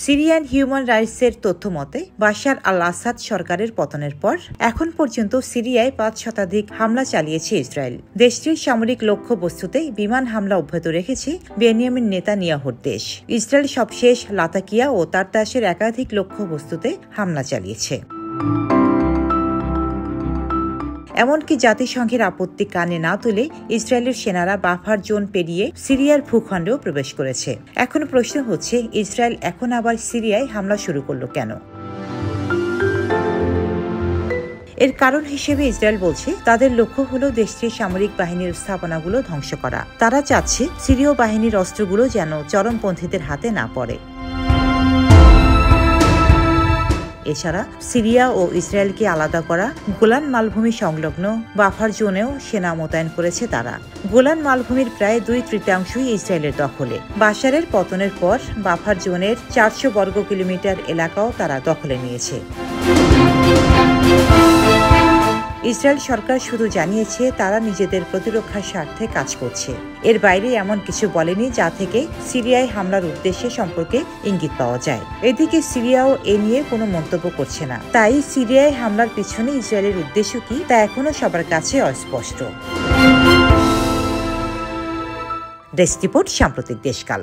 Syrian human রাইটসের তথ্য মতে বাশার আল আসাদ সরকারের পতনের পর এখন পর্যন্ত সিরিয়ায় ৫ শতাধিক হামলা চালিয়েছে ইসরায়েল। দেশটির সামরিক লক্ষ্যবস্তুতে বিমান হামলা অব্যাহত রেখেছে বেনিয়ামিন নেতানিয়াহুর দেশ। ইসরায়েল সবশেষ লাতাকিয়া ও তারতাশের একাধিক লক্ষ্যবস্তুতে হামলা চালিয়েছে। এমনকি জাতিসংঘের আপত্তি কানে না তুলে ইসরায়েলের সেনারা বাফার জোন পেরিয়ে সিরিয়ার ভূখণ্ডেও প্রবেশ করেছে। এখন প্রশ্ন হচ্ছে, ইসরায়েল এখন আবার সিরিয়ায় হামলা শুরু করল কেন? এর কারণ হিসেবে ইসরায়েল বলছে তাদের লক্ষ্য হলো দেশটির সামরিক বাহিনীর স্থাপনাগুলো ধ্বংস করা। তারা চাচ্ছে সিরীয় বাহিনীর অস্ত্রগুলো যেন চরমপন্থীদের হাতে না পড়ে। এছাড়া সিরিয়া ও ইসরায়েলকে আলাদা করা গোলান মালভূমি সংলগ্ন বাফার জোনেও সেনা মোতায়েন করেছে তারা। গোলান মালভূমির প্রায় ২/৩ ইসরায়েলের দখলে। বাশারের পতনের পর বাফার জোনের ৪০০ বর্গ কিলোমিটার এলাকাও তারা দখলে নিয়েছে। ইসরায়েল সরকার শুধু জানিয়েছে তারা নিজেদের প্রতিরক্ষার স্বার্থে কাজ করছে। এর বাইরে এমন কিছু বলেনি যা থেকে সিরিয়ায় হামলার উদ্দেশ্যে সম্পর্কে ইঙ্গিত পাওয়া যায়। এদিকে সিরিয়াও এ নিয়ে কোনো মন্তব্য করছে না। তাই সিরিয়ায় হামলার পিছনে ইসরায়েলের উদ্দেশ্য কি তা এখনো সবার কাছে অস্পষ্ট। ডেস্ক রিপোর্ট, সাম্প্রতিক দেশকাল।